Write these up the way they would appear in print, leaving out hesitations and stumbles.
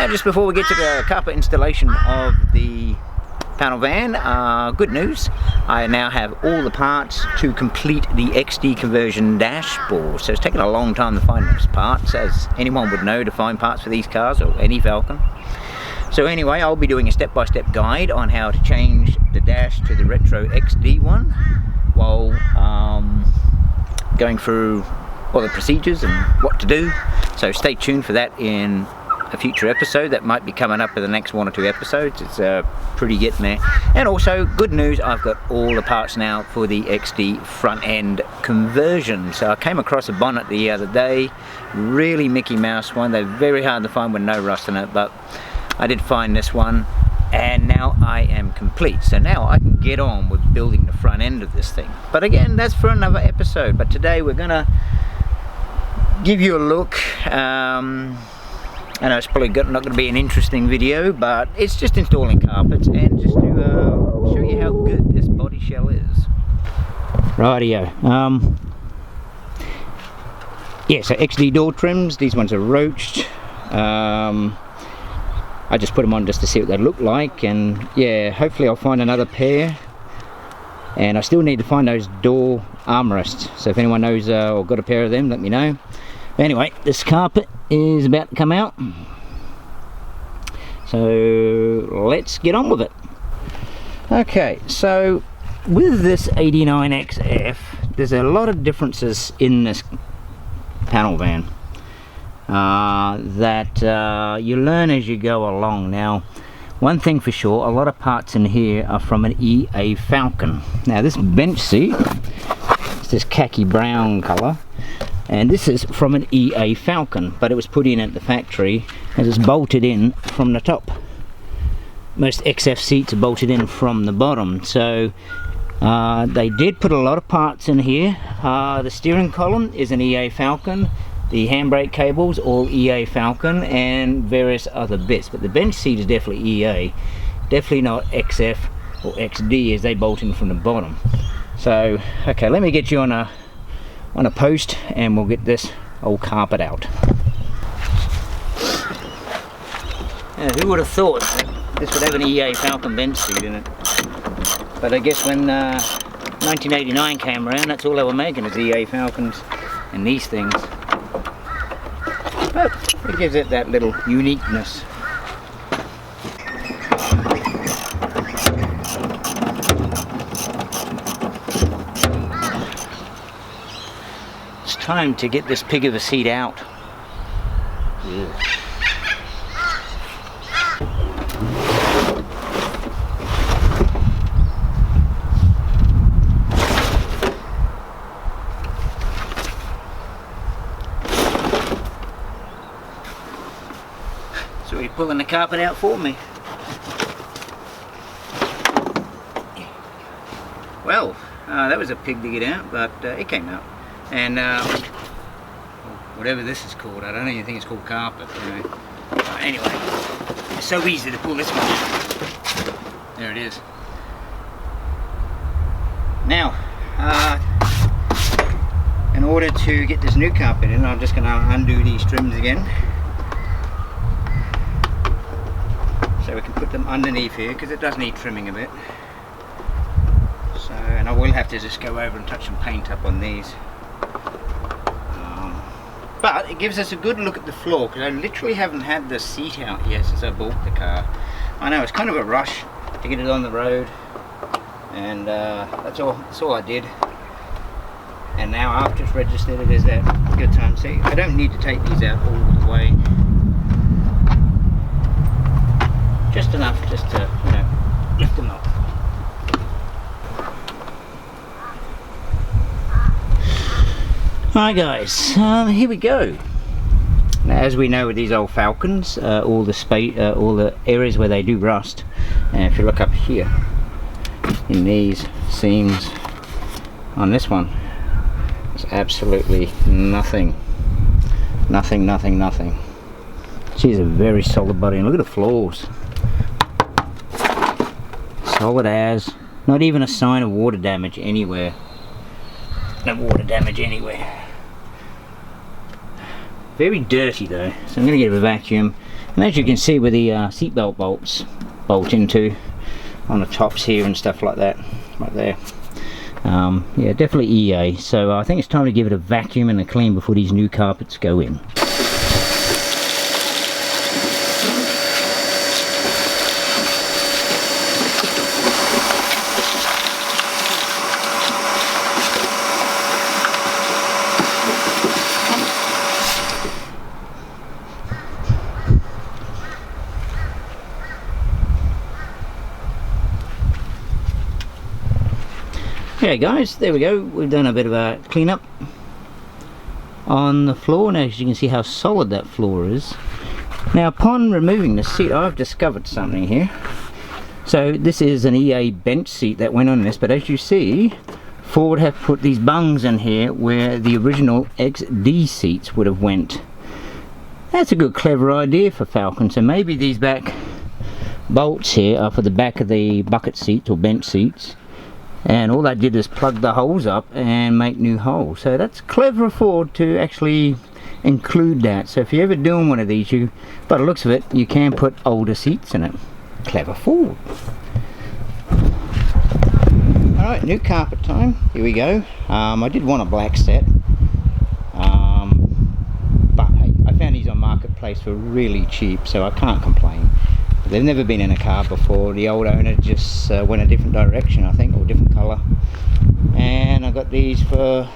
Now, just before we get to the carpet installation of the panel van, good news. I now have all the parts to complete the XD conversion dashboard. So it's taken a long time to find those parts, as anyone would know, to find parts for these cars or any Falcon. So anyway, I'll be doing a step-by-step guide on how to change the dash to the retro XD one, while going through all the procedures and what to do. So stay tuned for that in a future episode that might be coming up in the next 1 or 2 episodes. It's pretty getting there. And also, good news, I've got all the parts now for the XD front end conversion. So I came across a bonnet the other day, really Mickey Mouse one. They're very hard to find with no rust in it, but I did find this one, and now I am complete. So now I can get on with building the front end of this thing. But again, that's for another episode. But today we're gonna give you a look. I know it's probably not going to be an interesting video, but it's just installing carpets and just to show you how good this body shell is. Rightio. Yeah, so XD door trims. These ones are roached. I just put them on just to see what they look like, and yeah, hopefully I'll find another pair. And I still need to find those door armrests. So if anyone knows or got a pair of them, let me know. Anyway, this carpet is about to come out, so let's get on with it. Okay, so with this 89XF, there's a lot of differences in this panel van that you learn as you go along. Now, one thing for sure, a lot of parts in here are from an EA Falcon. Now this bench seat, it's this khaki brown colour, and this is from an EA Falcon, but it was put in at the factory as it's bolted in from the top. Most XF seats are bolted in from the bottom, so they did put a lot of parts in here. The steering column is an EA Falcon, the handbrake cables all EA Falcon, and various other bits, but the bench seat is definitely EA, definitely not XF or XD, as they bolt in from the bottom. So okay, let me get you on a post and we'll get this old carpet out. Yeah, who would have thought this would have an EA Falcon bench seat in it? But I guess when 1989 came around, that's all they were making, is EA Falcons and these things. But it gives it that little uniqueness. Time to get this pig of a seat out. Yeah. So he's pulling the carpet out for me. Well, that was a pig to get out, but it came out. And whatever this is called, I don't even think it's called carpet. Anyway, it's so easy to pull this one out. There it is. Now, in order to get this new carpet in, I'm just going to undo these trims again, so we can put them underneath here, because it does need trimming a bit. So, and I will have to just go over and touch some paint up on these. But it gives us a good look at the floor, because I literally haven't had the seat out yet since I bought the car. I know it's kind of a rush to get it on the road, and that's all I did. And now after it's registered, it is that good time. See, I don't need to take these out all the way, just enough just to, you know, lift them up. Hi guys, here we go. Now, as we know with these old Falcons, all the areas where they do rust, and if you look up here in these seams on this one, there's absolutely nothing. She's a very solid body, and look at the floors. Solid as, not even a sign of water damage anywhere. No water damage anywhere. Very dirty though, so I'm going to give it a vacuum. And as you can see where the seatbelt bolts bolt into on the tops here and stuff like that, right there. Yeah, definitely EA. So I think it's time to give it a vacuum and a clean before these new carpets go in. Okay guys, there we go. We've done a bit of a cleanup on the floor. Now as you can see how solid that floor is. Now upon removing the seat, I've discovered something here. So this is an EA bench seat that went on this, but as you see, Ford have put these bungs in here where the original XD seats would have went. That's a good clever idea for Falcon. So maybe these back bolts here are for the back of the bucket seats or bench seats. And all they did is plug the holes up and make new holes. So that's clever of Ford to actually include that. So if you're ever doing one of these, by the looks of it, you can put older seats in it. Clever Ford. Alright, new carpet time. Here we go. I did want a black set. But hey, I found these on Marketplace for really cheap, so I can't complain. They've never been in a car before. The old owner just went a different direction, I think, or different colour. And I got these for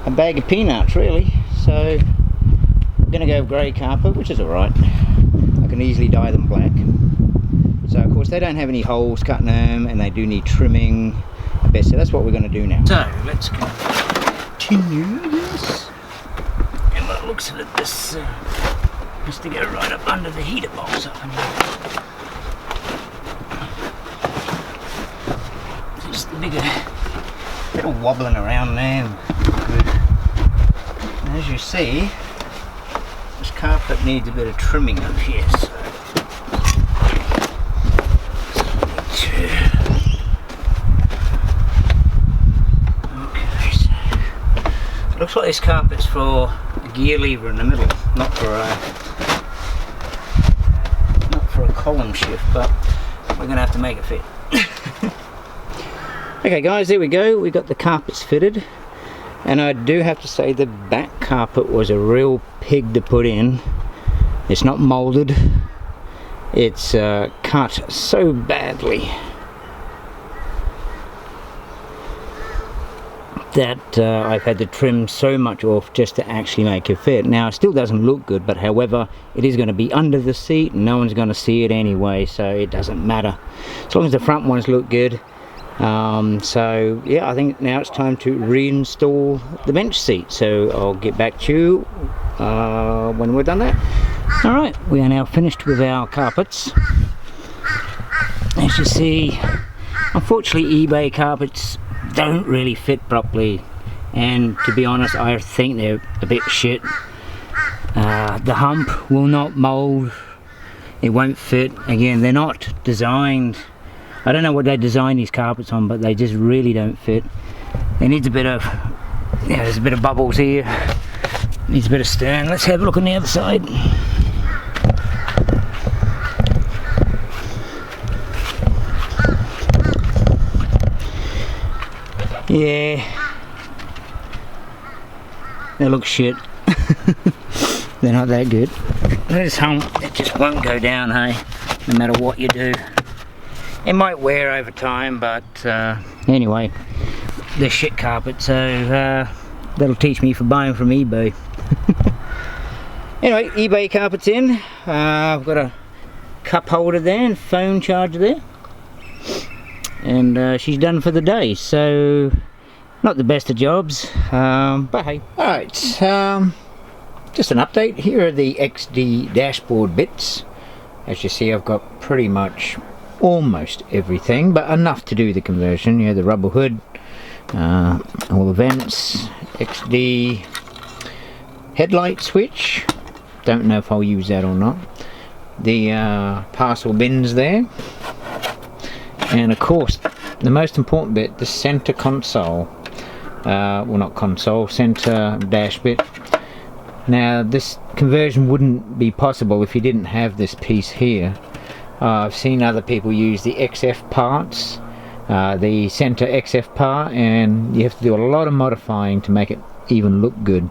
a bag of peanuts, really. So I'm going to go grey carpet, which is alright. I can easily dye them black. So of course they don't have any holes cut in them, and they do need trimming. So that's what we're going to do now. So let's continue this. And by the looks of it, this has to go right up under the heater box up in here. Just the bigger, bit of wobbling around now. Good. And as you see, this carpet needs a bit of trimming up here. So looks like this carpet's for a gear lever in the middle, not for a column shift, but we're gonna have to make it fit. Okay guys, there we go. We got the carpets fitted, and I do have to say the back carpet was a real pig to put in. It's not molded. It's cut so badly that I've had to trim so much off just to actually make it fit. Now it still doesn't look good, but however, it is going to be under the seat and no one's going to see it anyway, so it doesn't matter as long as the front ones look good. So yeah, I think now it's time to reinstall the bench seat, so I'll get back to you when we're done that. Alright, we are now finished with our carpets. As you see, unfortunately eBay carpets don't really fit properly, and to be honest, I think they're a bit shit. The hump will not mold, it won't fit. Again, they're not designed, I don't know what they designed these carpets on, but they just really don't fit. It needs a bit of, yeah, there's a bit of bubbles here, needs a bit of stern. Let's have a look on the other side. Yeah, they look shit. They're not that good. This hump, it just won't go down, hey, no matter what you do. It might wear over time, but anyway, they're shit carpet, so that'll teach me for buying from eBay. Anyway, eBay carpet's in. I've got a cup holder there and phone charger there. And she's done for the day, so not the best of jobs, but hey. Alright, just an update. Here are the XD dashboard bits. As you see, I've got pretty much almost everything, but enough to do the conversion. You know, the rubber hood, all the vents, XD headlight switch, don't know if I'll use that or not, the parcel bins there. And of course, the most important bit, the center console, well not console, center dash bit. Now this conversion wouldn't be possible if you didn't have this piece here. I've seen other people use the XF parts, the center XF part, and you have to do a lot of modifying to make it even look good.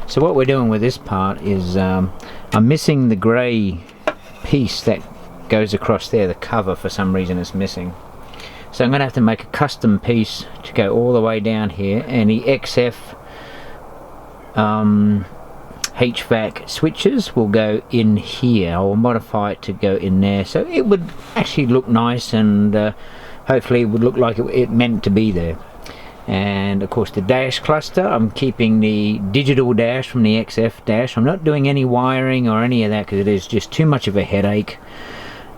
So what we're doing with this part is I'm missing the grey piece that goes across there. The cover for some reason is missing, so I'm going to have to make a custom piece to go all the way down here, and the XF HVAC switches will go in here. I will modify it to go in there so it would actually look nice, and hopefully it would look like it meant to be there. And of course the dash cluster, I'm keeping the digital dash from the XF dash. I'm not doing any wiring or any of that because it is just too much of a headache,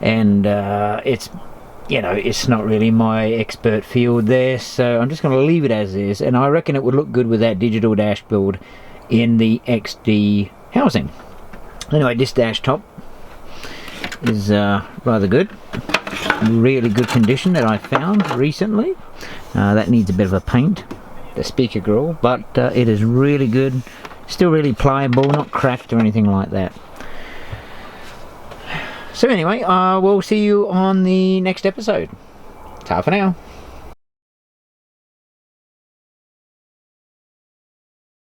and it's, you know, it's not really my expert field there, so I'm just going to leave it as is, and I reckon it would look good with that digital dash build in the XD housing. Anyway, this dash top is rather good, really good condition that I found recently. That needs a bit of a paint, the speaker grill, but it is really good, still really pliable, not cracked or anything like that. So anyway, we'll see you on the next episode. Ta for now.